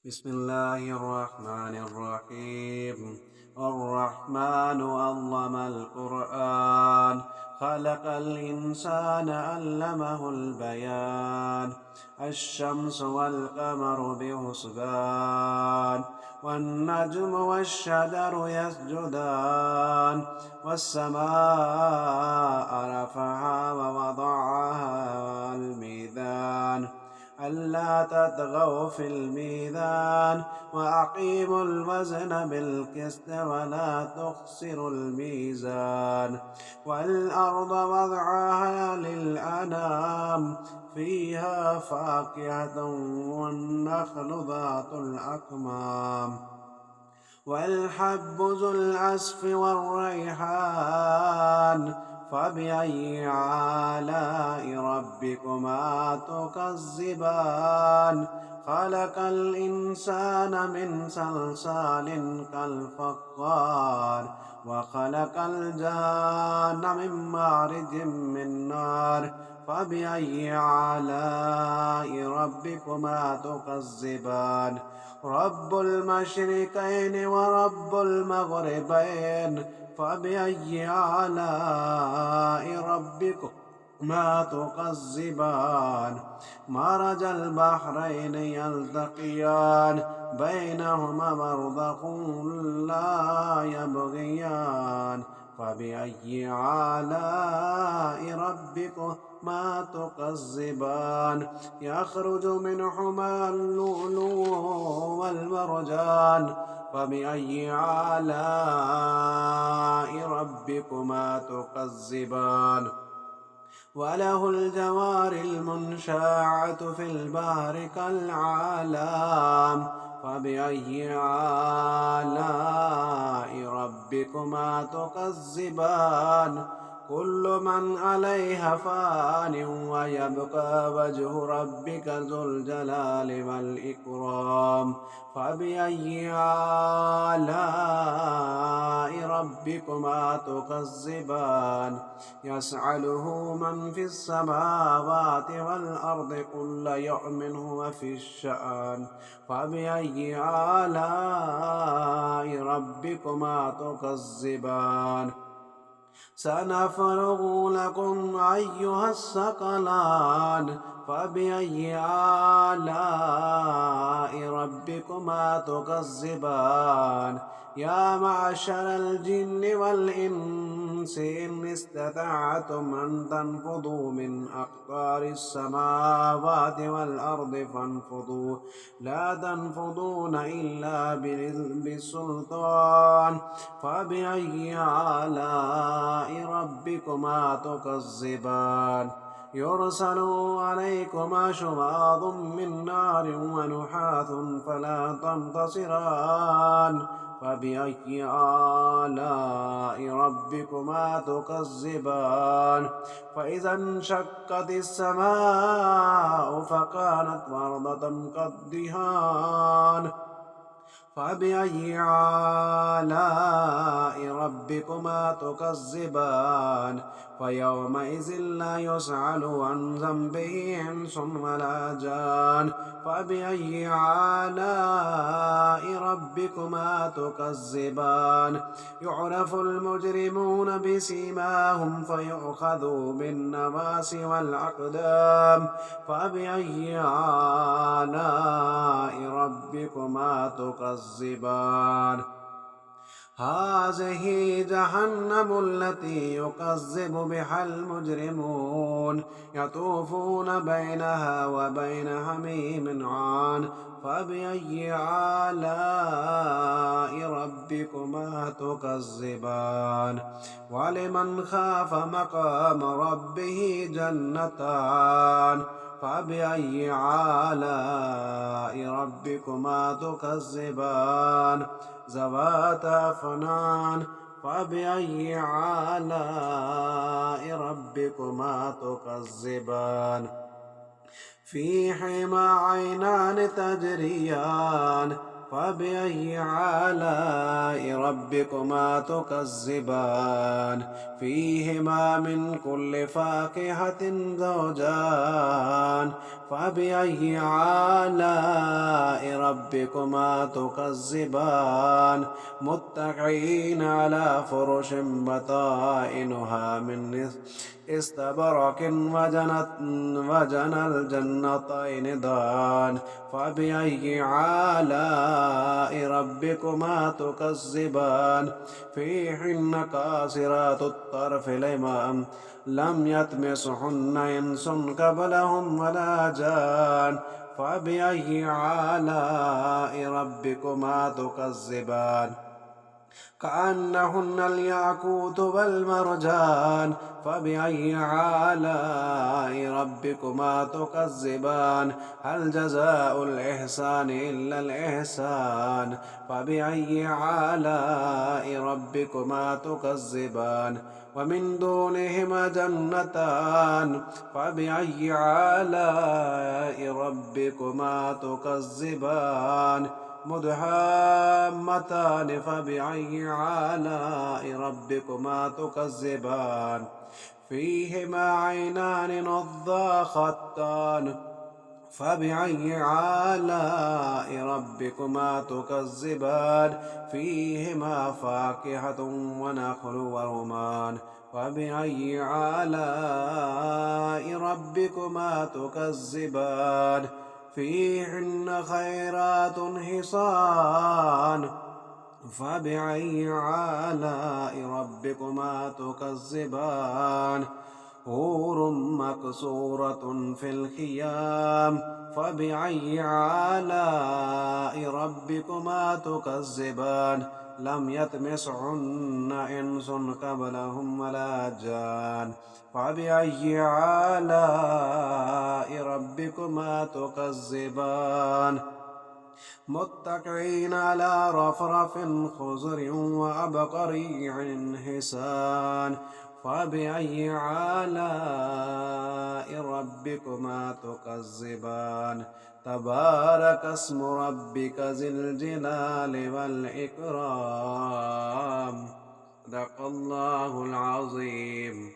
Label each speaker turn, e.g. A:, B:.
A: بسم الله الرحمن الرحيم. الرحمن علم القرآن، خلق الإنسان علمه البيان. الشمس والقمر بحسبان، والنجم والشجر يسجدان، والسماء رفعها ووضعها الميزان ألا تطغوا في الميزان وأقيموا الوزن بالقسط ولا تخسروا الميزان. والأرض وضعها للأنام، فيها فاكهة والنخل ذات الأكمام، والحب ذو العصف والريحان. فبأي آلاء ربكما تكذبان؟ خلق الإنسان من صلصال كالفخار، وخلق الجان من مارج من نار. فبأي آلاء ربكما تكذبان؟ رب المشرقين ورب المغربين، فبأي آلاء ربكما تكذبان؟ مرج البحرين يلتقيان، بينهما برزخ لا يبغيان. فبأي آلاء ربكما تكذبان؟ يخرج منهما اللؤلؤ والمرجان. فبأي آلاء ربكما تكذبان؟ وله الجوار المنشآت في البحر كالأعلام. فبأي آلاء ربكما تكذبان؟ كل من عليها فان، ويبقى وجه ربك ذو الجلال والإكرام. فبأي آلاء ربكما تكذبان؟ يسأله من في السماوات والأرض، كل يوم هو في الشأن. فبأي آلاء ربكما تكذبان؟ سنفرغ لكم أيها الثقلان. فبأي آلاء ربكما تكذبان؟ يا معشر الجن والإنس إن استطعتم أن تنفذوا من أقطار السماوات والأرض فانفذوا، لا تنفذون إلا بسلطان. فبأي آلاء ربكما تكذبان؟ يرسل عليكما شواظ من نار ونحاس فلا تنتصران. فبأي آلاء ربكما تكذبان؟ فإذا انشقت السماء فكانت وردة كالدهان. فبأي آلاء ربكما تكذبان؟ فيومئذ لا يسأل عن ذنبه إنس ولا جان. فبأي آلاء ربكما تكذبان؟ يعرف المجرمون بسيماهم فيؤخذوا بالنواصي والأقدام. فبأي آلاء ربكما تكذبان؟ هذه جهنم التي يكذب بها المجرمون، يطوفون بينها وبين حميم عان. فبأي آلاء ربكما تكذبان؟ ولمن خاف مقام ربه جنتان. فبأي آلاء ربكما تكذبان؟ ذواتا أفنان. فبأي آلاء ربكما تكذبان؟ فيهما عينان تجريان، فبأي آلاء ربكما تكذبان فيهما من كل فاكهة زوجان فبأي آلاء ربكما تكذبان متكئين على فرش بطائنها من استبرق وجنى الجنتين دان فبأي آلاء ربكما تكذبان فيهن قاصرات الطرف لم يطمسهن إنس قبلهم ولا جان فبأي آلاء ربكما تكذبان كأنهن الياقوت والمرجان فبأي آلاء ربكما تكذبان هل جزاء الإحسان إلا الإحسان فبأي آلاء ربكما تكذبان ومن دونهما جنتان فبأي آلاء ربكما تكذبان مدهامتان فبأي آلاء ربكما تكذبان فيهما عينان نضاختان فبأي آلاء ربكما تكذبان فيهما فاكهة ونخل ورمان فبأي آلاء ربكما تكذبان فيهن خيرات حصان فبأي آلاء ربكما تكذبان حور مقصورة في الخيام فبأي آلاء ربكما تكذبان لم يطمسهن إنس قبلهم ولا جان فبأي آلاء ربكما تكذبان متكئين على رفرف خضر وعبقري حسان فبأي آلاء ربكما تكذبان تبارك اسم ربك ذي الجلال والإكرام صدق الله العظيم.